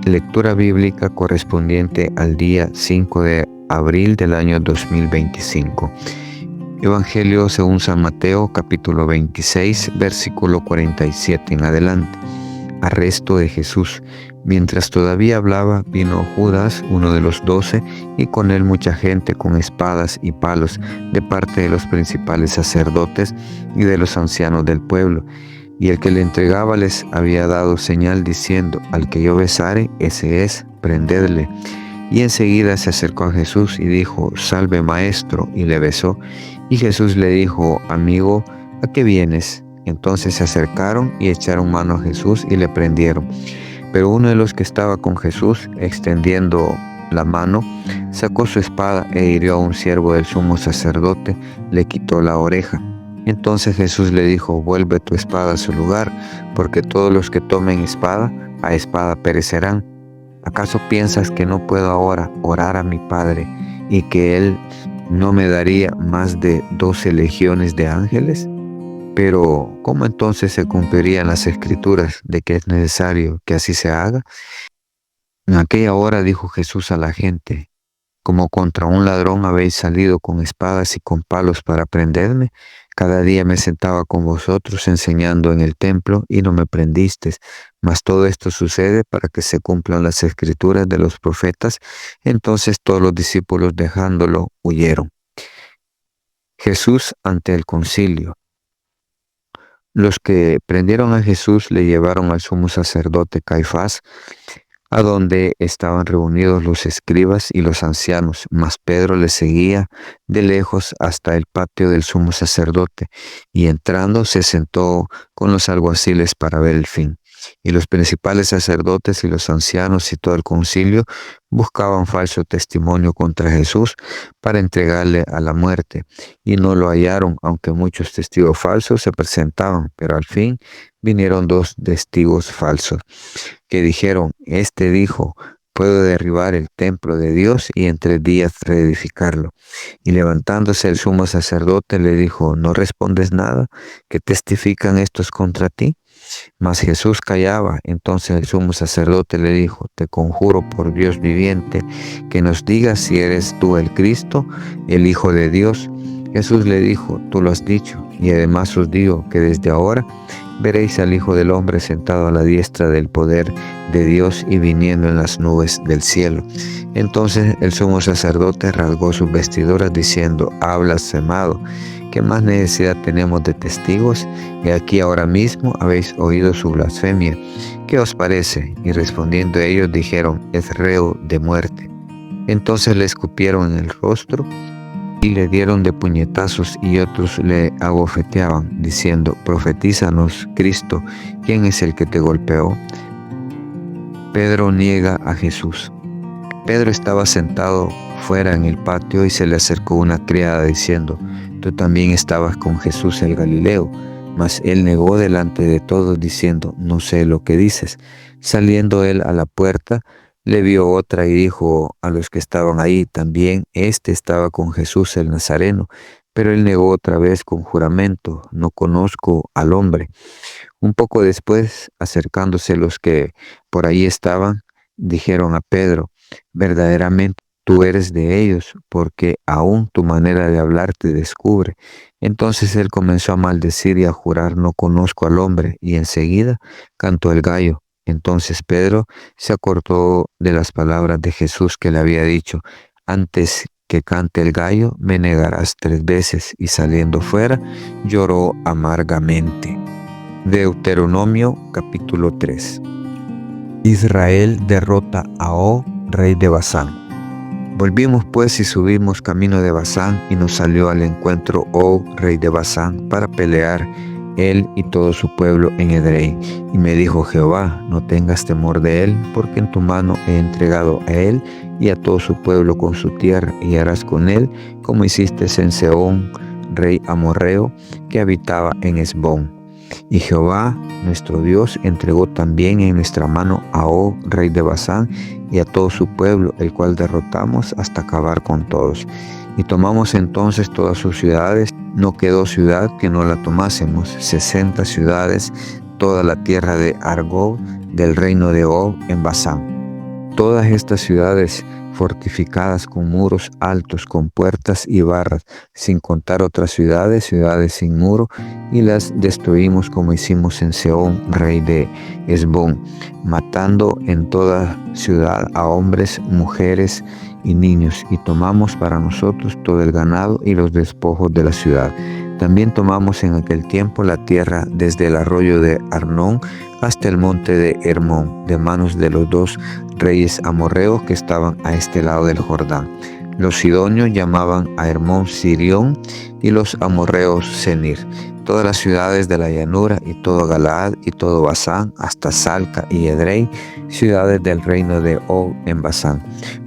Lectura bíblica correspondiente al día 5 de abril del año 2025. Evangelio según San Mateo, capítulo 26, versículo 47 en adelante. Arresto de Jesús. Mientras todavía hablaba, vino Judas, uno de los 12, y con él mucha gente con espadas y palos, de parte de los principales sacerdotes y de los ancianos del pueblo. Y el que le entregaba les había dado señal diciendo: al que yo besare, ese es, prendedle. Y enseguida se acercó a Jesús y dijo: salve, maestro, y le besó. Y Jesús le dijo: amigo, ¿a qué vienes? Entonces se acercaron y echaron mano a Jesús y le prendieron. Pero uno de los que estaba con Jesús, extendiendo la mano, sacó su espada e hirió a un siervo del sumo sacerdote, le quitó la oreja. Entonces Jesús le dijo: vuelve tu espada a su lugar, porque todos los que tomen espada, a espada perecerán. ¿Acaso piensas que no puedo ahora orar a mi Padre y que Él no me daría más de 12 legiones de ángeles? Pero, ¿cómo entonces se cumplirían las escrituras de que es necesario que así se haga? En aquella hora dijo Jesús a la gente: como contra un ladrón habéis salido con espadas y con palos para prenderme. Cada día me sentaba con vosotros enseñando en el templo y no me prendisteis. Mas todo esto sucede para que se cumplan las escrituras de los profetas. Entonces todos los discípulos, dejándolo, huyeron. Jesús ante el concilio. Los que prendieron a Jesús le llevaron al sumo sacerdote Caifás, a donde estaban reunidos los escribas y los ancianos, mas Pedro le seguía de lejos hasta el patio del sumo sacerdote, y entrando se sentó con los alguaciles para ver el fin. Y los principales sacerdotes y los ancianos y todo el concilio buscaban falso testimonio contra Jesús para entregarle a la muerte, y no lo hallaron, aunque muchos testigos falsos se presentaban. Pero al fin vinieron 2 testigos falsos, que dijeron: este dijo: puedo derribar el templo de Dios y en 3 días reedificarlo. Y levantándose el sumo sacerdote le dijo: ¿no respondes nada? ¿Qué testifican estos contra ti? Mas Jesús callaba. Entonces el sumo sacerdote le dijo: te conjuro por Dios viviente, que nos digas si eres tú el Cristo, el Hijo de Dios. Jesús le dijo: tú lo has dicho, y además os digo que desde ahora veréis al Hijo del Hombre sentado a la diestra del poder de Dios y viniendo en las nubes del cielo. Entonces el sumo sacerdote rasgó sus vestiduras diciendo: ha blasfemado. ¿Qué más necesidad tenemos de testigos? Y aquí ahora mismo habéis oído su blasfemia. ¿Qué os parece? Y respondiendo ellos dijeron: es reo de muerte. Entonces le escupieron en el rostro y le dieron de puñetazos, y otros le abofeteaban, diciendo: profetízanos, Cristo, ¿quién es el que te golpeó? Pedro niega a Jesús. Pedro estaba sentado fuera en el patio y se le acercó una criada diciendo: tú también estabas con Jesús el Galileo. Mas él negó delante de todos diciendo: no sé lo que dices. Saliendo él a la puerta, le vio otra y dijo a los que estaban ahí: también este estaba con Jesús el Nazareno. Pero él negó otra vez con juramento: no conozco al hombre. Un poco después, acercándose los que por ahí estaban, dijeron a Pedro: verdaderamente tú eres de ellos, porque aún tu manera de hablar te descubre. Entonces él comenzó a maldecir y a jurar: no conozco al hombre. Y enseguida cantó el gallo. Entonces Pedro se acordó de las palabras de Jesús que le había dicho: antes que cante el gallo, me negarás 3 veces. Y saliendo fuera, lloró amargamente. Deuteronomio capítulo 3. Israel derrota a Og, rey de Basán. Volvimos pues y subimos camino de Basán, y nos salió al encuentro Og, rey de Basán, para pelear él y todo su pueblo en Edrei. Y me dijo Jehová: no tengas temor de él, porque en tu mano he entregado a él y a todo su pueblo con su tierra, y harás con él como hiciste en Sehón, rey amorreo, que habitaba en Hesbón. Y Jehová, nuestro Dios, entregó también en nuestra mano a Og, rey de Basán, y a todo su pueblo, el cual derrotamos hasta acabar con todos. Y tomamos entonces todas sus ciudades. No quedó ciudad que no la tomásemos. 60 ciudades, toda la tierra de Argob, del reino de Og, en Basán. Todas estas ciudades fortificadas con muros altos, con puertas y barras, sin contar otras ciudades, ciudades sin muro, y las destruimos como hicimos en Sehón, rey de Hesbón, matando en toda ciudad a hombres, mujeres y niños, y tomamos para nosotros todo el ganado y los despojos de la ciudad. También tomamos en aquel tiempo la tierra desde el arroyo de Arnón hasta el monte de Hermón, de manos de los dos reyes amorreos que estaban a este lado del Jordán. Los sidonios llamaban a Hermón Sirión y los amorreos Senir. Todas las ciudades de la llanura y todo Galaad y todo Basán, hasta Salca y Edrei, ciudades del reino de Og en Basán,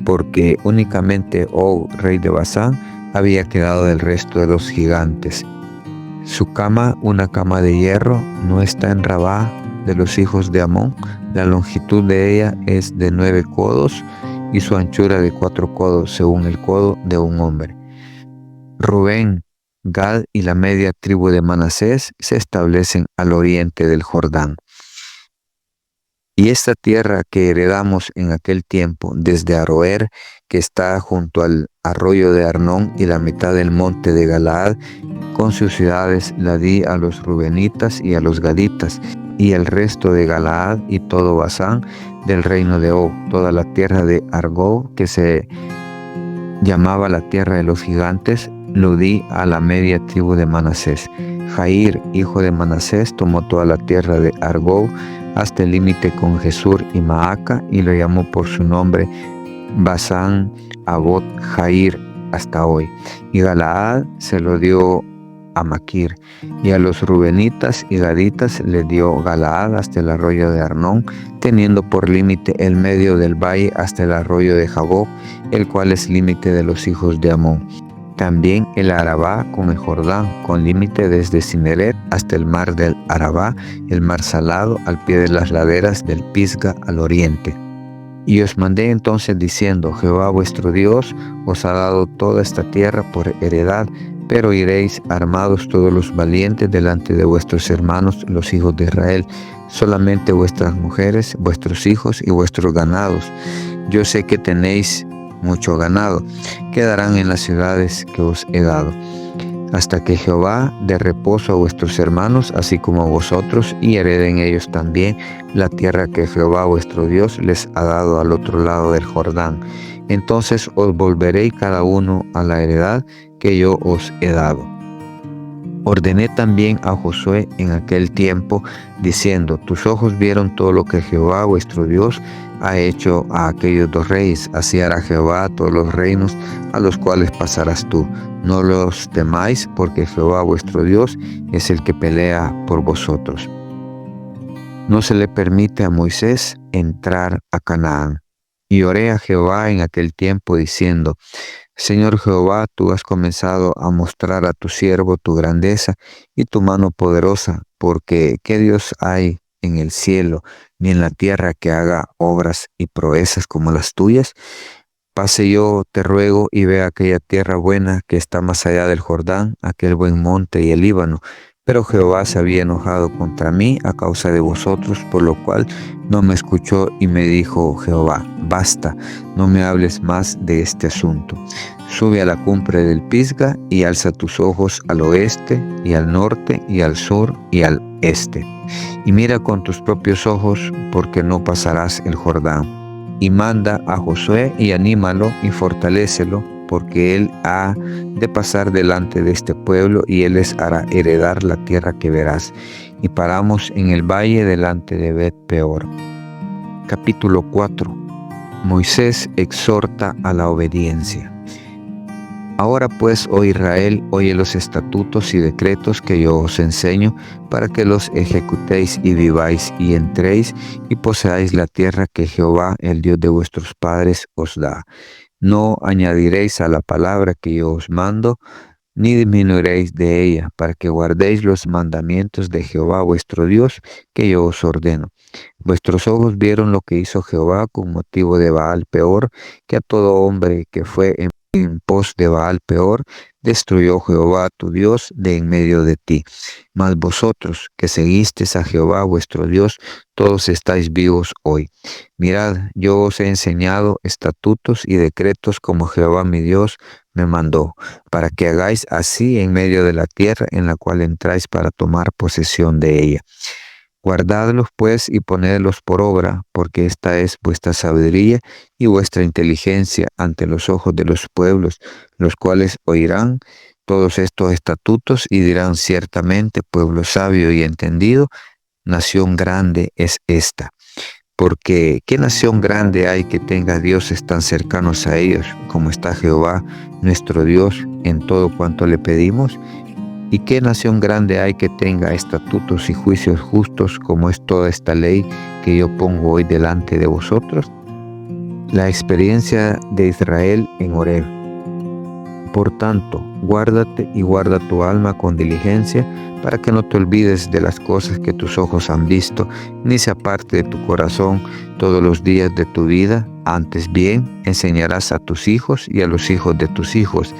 porque únicamente Og, rey de Basán, había quedado del resto de los gigantes. Su cama, una cama de hierro, no está en Rabá de los hijos de Amón. La longitud de ella es de 9 codos y su anchura de 4 codos, según el codo de un hombre. Rubén, Gad y la media tribu de Manasés se establecen al oriente del Jordán. Y esta tierra que heredamos en aquel tiempo, desde Aroer, que está junto al arroyo de Arnón, y la mitad del monte de Galaad, con sus ciudades, la di a los rubenitas y a los gaditas, y el resto de Galaad y todo Basán del reino de Og, toda la tierra de Argob, que se llamaba la tierra de los gigantes, lo di a la media tribu de Manasés. Jair, hijo de Manasés, tomó toda la tierra de Argob hasta el límite con Jesur y Maaca, y lo llamó por su nombre Basán Abot Jair hasta hoy. Y Galaad se lo dio a Maquir, y a los rubenitas y gaditas le dio Galaad hasta el arroyo de Arnón, teniendo por límite el medio del valle hasta el arroyo de Jaboc, el cual es límite de los hijos de Amón. También el Arabá con el Jordán, con límite desde Cineret hasta el mar del Arabá, el mar salado, al pie de las laderas del Pisga al oriente. Y os mandé entonces diciendo: Jehová vuestro Dios os ha dado toda esta tierra por heredad, pero iréis armados todos los valientes delante de vuestros hermanos, los hijos de Israel, solamente vuestras mujeres, vuestros hijos y vuestros ganados. Yo sé que tenéis mucho ganado, quedarán en las ciudades que os he dado, hasta que Jehová dé reposo a vuestros hermanos, así como a vosotros, y hereden ellos también la tierra que Jehová vuestro Dios les ha dado al otro lado del Jordán. Entonces os volveréis cada uno a la heredad que yo os he dado. Ordené también a Josué en aquel tiempo, diciendo: tus ojos vieron todo lo que Jehová vuestro Dios ha hecho a aquellos dos reyes, así hará Jehová a todos los reinos a los cuales pasarás tú. No los temáis, porque Jehová vuestro Dios es el que pelea por vosotros. No se le permite a Moisés entrar a Canaán. Y oré a Jehová en aquel tiempo, diciendo: Señor Jehová, tú has comenzado a mostrar a tu siervo tu grandeza y tu mano poderosa, porque ¿qué Dios hay en el cielo ni en la tierra que haga obras y proezas como las tuyas? Pase yo, te ruego, y vea aquella tierra buena que está más allá del Jordán, aquel buen monte y el Líbano. Pero Jehová se había enojado contra mí a causa de vosotros, por lo cual no me escuchó, y me dijo Jehová: basta, no me hables más de este asunto. Sube a la cumbre del Pisga y alza tus ojos al oeste y al norte y al sur y al este. Y mira con tus propios ojos, porque no pasarás el Jordán. Y manda a Josué y anímalo y fortalécelo, porque él ha de pasar delante de este pueblo, y él les hará heredar la tierra que verás. Y paramos en el valle delante de Bet Peor. Capítulo 4. Moisés exhorta a la obediencia. Ahora pues, oh Israel, oye los estatutos y decretos que yo os enseño, para que los ejecutéis y viváis y entréis y poseáis la tierra que Jehová, el Dios de vuestros padres, os da. No añadiréis a la palabra que yo os mando, ni disminuiréis de ella, para que guardéis los mandamientos de Jehová vuestro Dios, que yo os ordeno. Vuestros ojos vieron lo que hizo Jehová con motivo de Baal Peor, que a todo hombre que fue en pos de Baal Peor, destruyó Jehová tu Dios de en medio de ti. Mas vosotros que seguisteis a Jehová vuestro Dios, todos estáis vivos hoy. Mirad, yo os he enseñado estatutos y decretos como Jehová mi Dios me mandó, para que hagáis así en medio de la tierra en la cual entráis para tomar posesión de ella. Guardadlos pues y ponedlos por obra, porque esta es vuestra sabiduría y vuestra inteligencia ante los ojos de los pueblos, los cuales oirán todos estos estatutos y dirán ciertamente, pueblo sabio y entendido, nación grande es esta. Porque ¿qué nación grande hay que tenga dioses tan cercanos a ellos como está Jehová, nuestro Dios, en todo cuanto le pedimos? ¿Y qué nación grande hay que tenga estatutos y juicios justos como es toda esta ley que yo pongo hoy delante de vosotros? La experiencia de Israel en Horeb. Por tanto, guárdate y guarda tu alma con diligencia, para que no te olvides de las cosas que tus ojos han visto, ni se aparte de tu corazón todos los días de tu vida. Antes bien, enseñarás a tus hijos y a los hijos de tus hijos.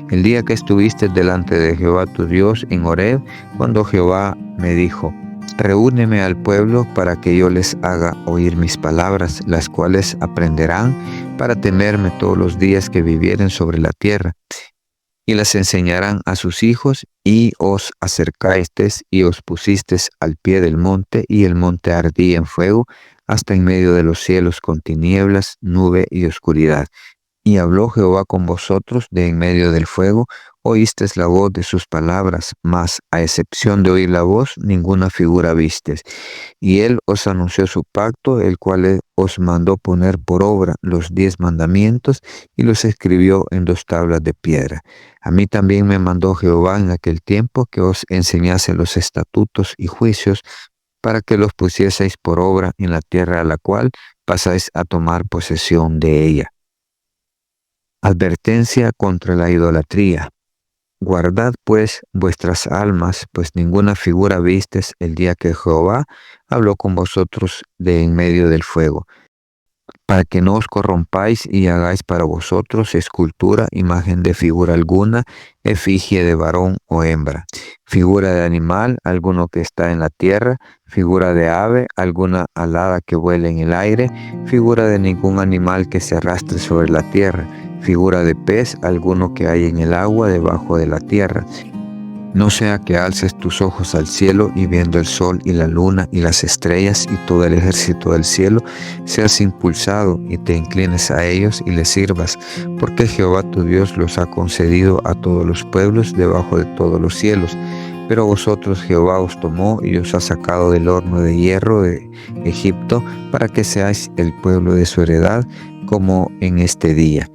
El día que estuviste delante de Jehová tu Dios en Horeb, cuando Jehová me dijo, reúneme al pueblo para que yo les haga oír mis palabras, las cuales aprenderán para temerme todos los días que vivieren sobre la tierra, y las enseñarán a sus hijos, y os acercasteis y os pusisteis al pie del monte, y el monte ardía en fuego hasta en medio de los cielos con tinieblas, nube y oscuridad. Y habló Jehová con vosotros de en medio del fuego, oísteis la voz de sus palabras, mas a excepción de oír la voz, ninguna figura vistes. Y él os anunció su pacto, el cual os mandó poner por obra los 10 mandamientos, y los escribió en 2 tablas de piedra. A mí también me mandó Jehová en aquel tiempo que os enseñase los estatutos y juicios, para que los pusieseis por obra en la tierra a la cual pasáis a tomar posesión de ella. Advertencia contra la idolatría. Guardad pues vuestras almas, pues ninguna figura vistes el día que Jehová habló con vosotros de en medio del fuego, para que no os corrompáis y hagáis para vosotros escultura, imagen de figura alguna, efigie de varón o hembra, figura de animal, alguno que está en la tierra, figura de ave, alguna alada que vuele en el aire, figura de ningún animal que se arrastre sobre la tierra, figura de pez, alguno que hay en el agua debajo de la tierra. No sea que alces tus ojos al cielo y viendo el sol y la luna y las estrellas y todo el ejército del cielo, seas impulsado y te inclines a ellos y les sirvas, porque Jehová tu Dios los ha concedido a todos los pueblos debajo de todos los cielos. Pero vosotros Jehová os tomó y os ha sacado del horno de hierro de Egipto, para que seáis el pueblo de su heredad, como en este día.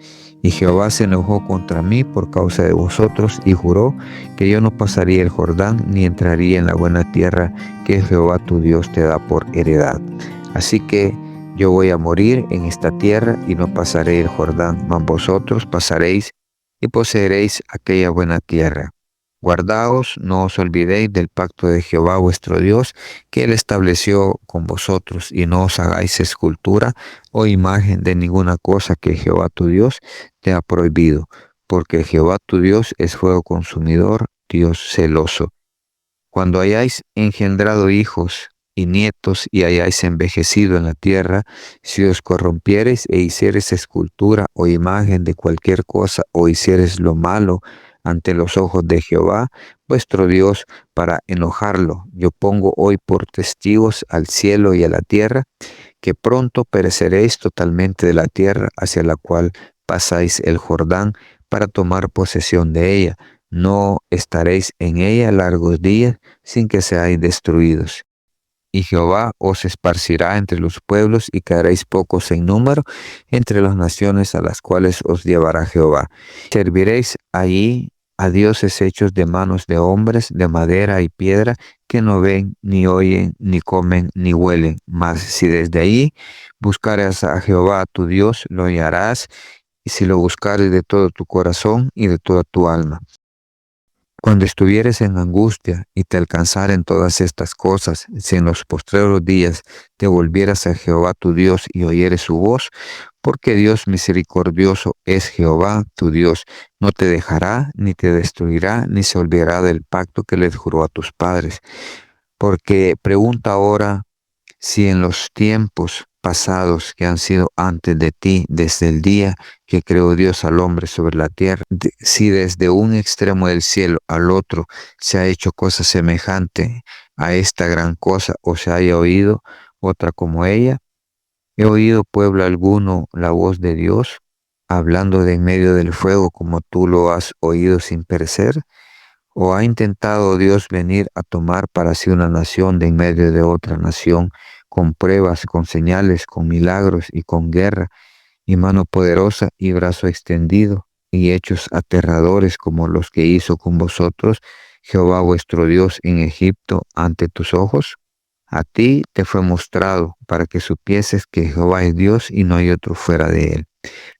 Y Jehová se enojó contra mí por causa de vosotros, y juró que yo no pasaría el Jordán, ni entraría en la buena tierra que Jehová tu Dios te da por heredad. Así que yo voy a morir en esta tierra, y no pasaré el Jordán, mas vosotros pasaréis y poseeréis aquella buena tierra. Guardaos, no os olvidéis del pacto de Jehová vuestro Dios, que él estableció con vosotros, y no os hagáis escultura o imagen de ninguna cosa que Jehová tu Dios te ha prohibido, porque Jehová tu Dios es fuego consumidor, Dios celoso. Cuando hayáis engendrado hijos y nietos y hayáis envejecido en la tierra, si os corrompiereis e hiciereis escultura o imagen de cualquier cosa, o hiciereis lo malo ante los ojos de Jehová, vuestro Dios, para enojarlo, yo pongo hoy por testigos al cielo y a la tierra, que pronto pereceréis totalmente de la tierra hacia la cual pasáis el Jordán para tomar posesión de ella. No estaréis en ella largos días sin que seáis destruidos. Y Jehová os esparcirá entre los pueblos, y quedaréis pocos en número entre las naciones a las cuales os llevará Jehová. Serviréis allí a dioses hechos de manos de hombres, de madera y piedra, que no ven, ni oyen, ni comen, ni huelen. Mas si desde ahí buscares a Jehová tu Dios, lo hallarás, y si lo buscares de todo tu corazón y de toda tu alma. Cuando estuvieres en angustia y te alcanzaren todas estas cosas, si en los postreros días te volvieras a Jehová tu Dios y oyeres su voz, porque Dios misericordioso es Jehová, tu Dios. No te dejará, ni te destruirá, ni se olvidará del pacto que les juró a tus padres. Porque pregunta ahora si en los tiempos pasados que han sido antes de ti, desde el día que creó Dios al hombre sobre la tierra, si desde un extremo del cielo al otro se ha hecho cosa semejante a esta gran cosa, o se haya oído otra como ella. He oído pueblo alguno la voz de Dios, hablando de en medio del fuego como tú lo has oído sin perecer. ¿O ha intentado Dios venir a tomar para sí una nación de en medio de otra nación, con pruebas, con señales, con milagros y con guerra, y mano poderosa y brazo extendido, y hechos aterradores como los que hizo con vosotros Jehová vuestro Dios en Egipto ante tus ojos? A ti te fue mostrado para que supieses que Jehová es Dios y no hay otro fuera de él.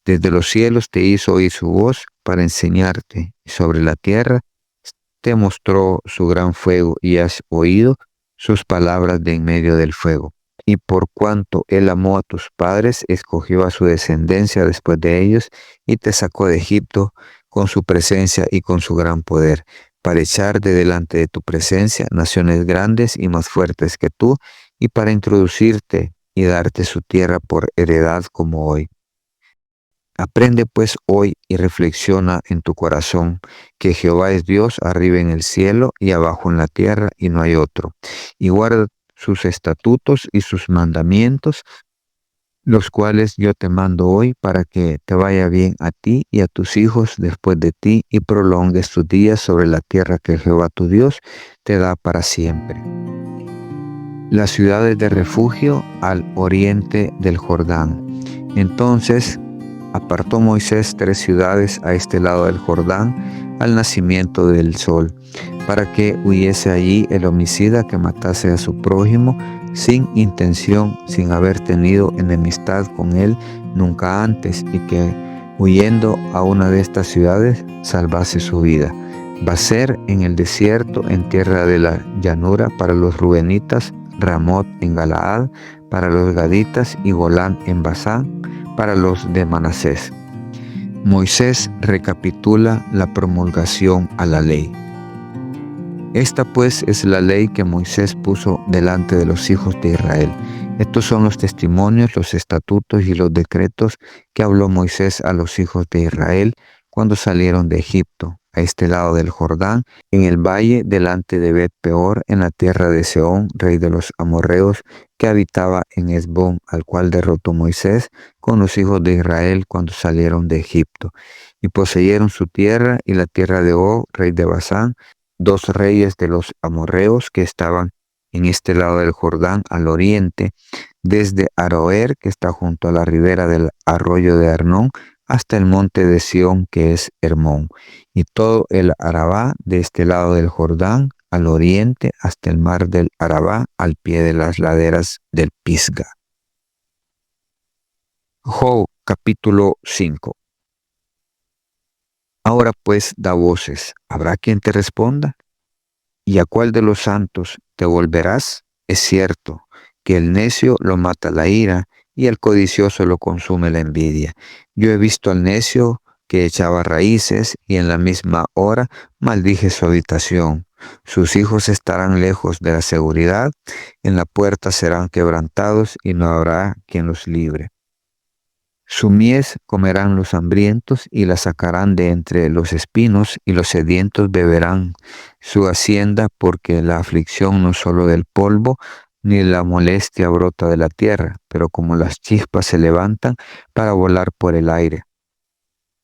Desde los cielos te hizo oír su voz para enseñarte, y sobre la tierra te mostró su gran fuego y has oído sus palabras de en medio del fuego. Y por cuanto él amó a tus padres, escogió a su descendencia después de ellos y te sacó de Egipto con su presencia y con su gran poder, para echar de delante de tu presencia naciones grandes y más fuertes que tú, y para introducirte y darte su tierra por heredad como hoy. Aprende pues hoy y reflexiona en tu corazón que Jehová es Dios arriba en el cielo y abajo en la tierra y no hay otro. Y guarda sus estatutos y sus mandamientos, los cuales yo te mando hoy para que te vaya bien a ti y a tus hijos después de ti y prolongues tus días sobre la tierra que Jehová tu Dios te da para siempre. Las ciudades de refugio al oriente del Jordán. Entonces apartó Moisés 3 ciudades a este lado del Jordán al nacimiento del sol, para que huyese allí el homicida que matase a su prójimo sin intención, sin haber tenido enemistad con él nunca antes, y que huyendo a una de estas ciudades salvase su vida. Baser en el desierto, en tierra de la llanura, para los rubenitas, Ramot en Galaad, para los gaditas, y Golán en Basán, para los de Manasés. Moisés recapitula la promulgación a la ley. Esta pues es la ley que Moisés puso delante de los hijos de Israel. Estos son los testimonios, los estatutos y los decretos que habló Moisés a los hijos de Israel cuando salieron de Egipto, a este lado del Jordán, en el valle delante de Bet-peor, en la tierra de Sehón, rey de los amorreos, que habitaba en Hesbón, al cual derrotó Moisés con los hijos de Israel cuando salieron de Egipto. Y poseyeron su tierra y la tierra de Og, rey de Basán, 2 reyes de los amorreos que estaban en este lado del Jordán al oriente, desde Aroer, que está junto a la ribera del arroyo de Arnón, hasta el monte de Sión, que es Hermón, y todo el Arabá de este lado del Jordán al oriente hasta el mar del Arabá al pie de las laderas del Pisga. Job capítulo 5. Ahora pues da voces, ¿habrá quien te responda? ¿Y a cuál de los santos te volverás? Es cierto que el necio lo mata la ira y el codicioso lo consume la envidia. Yo he visto al necio que echaba raíces y en la misma hora maldije su habitación. Sus hijos estarán lejos de la seguridad, en la puerta serán quebrantados y no habrá quien los libre. Su mies comerán los hambrientos y la sacarán de entre los espinos, y los sedientos beberán su hacienda, porque la aflicción no solo del polvo, ni la molestia brota de la tierra, pero como las chispas se levantan para volar por el aire.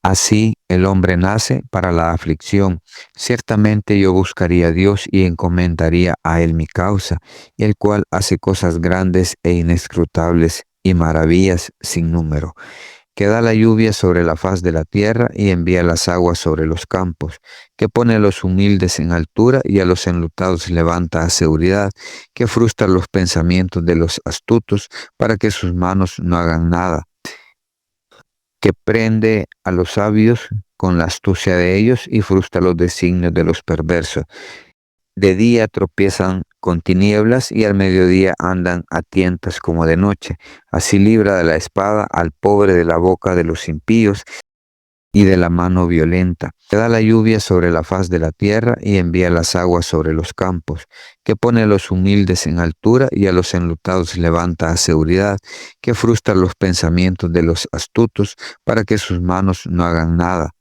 Así el hombre nace para la aflicción. Ciertamente yo buscaría a Dios y encomendaría a él mi causa, el cual hace cosas grandes e inescrutables y maravillas sin número, que da la lluvia sobre la faz de la tierra y envía las aguas sobre los campos, que pone a los humildes en altura y a los enlutados levanta a seguridad, que frustra los pensamientos de los astutos para que sus manos no hagan nada, que prende a los sabios con la astucia de ellos y frustra los designios de los perversos. De día tropiezan con tinieblas y al mediodía andan a tientas como de noche. Así libra de la espada al pobre de la boca de los impíos y de la mano violenta, que da la lluvia sobre la faz de la tierra y envía las aguas sobre los campos, que pone a los humildes en altura y a los enlutados levanta a seguridad, que frustra los pensamientos de los astutos para que sus manos no hagan nada,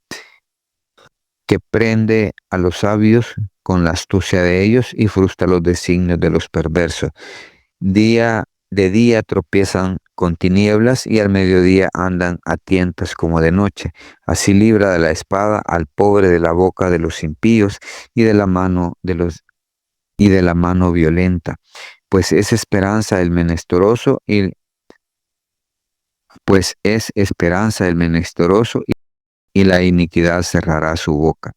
que prende a los sabios con la astucia de ellos y frustra los designios de los perversos. Día de día tropiezan con tinieblas y al mediodía andan a tientas como de noche. Así libra de la espada al pobre de la boca de los impíos y de la mano violenta. Pues es esperanza el menesteroso y la iniquidad cerrará su boca.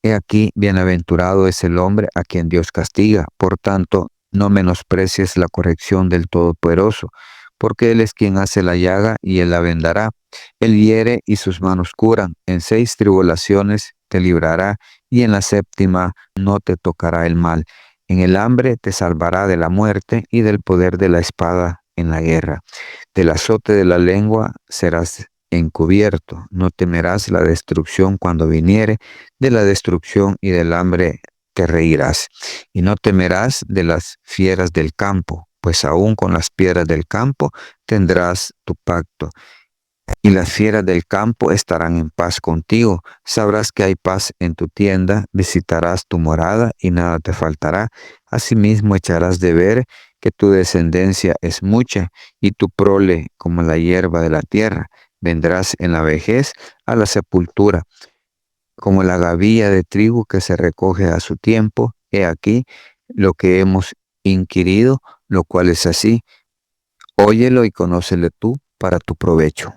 He aquí, bienaventurado es el hombre a quien Dios castiga. Por tanto, no menosprecies la corrección del Todopoderoso, porque Él es quien hace la llaga y Él la vendará. Él hiere y sus manos curan. En 6 tribulaciones te librará y en la 7ª no te tocará el mal. En el hambre te salvará de la muerte y del poder de la espada en la guerra. Del azote de la lengua serás encubierto. No temerás la destrucción cuando viniere, de la destrucción y del hambre te reirás. Y no temerás de las fieras del campo, pues aún con las piedras del campo tendrás tu pacto. Y las fieras del campo estarán en paz contigo. Sabrás que hay paz en tu tienda, visitarás tu morada y nada te faltará. Asimismo echarás de ver que tu descendencia es mucha y tu prole como la hierba de la tierra. Vendrás en la vejez a la sepultura, como la gavilla de trigo que se recoge a su tiempo. He aquí lo que hemos inquirido, lo cual es así. Óyelo y conócelo tú para tu provecho.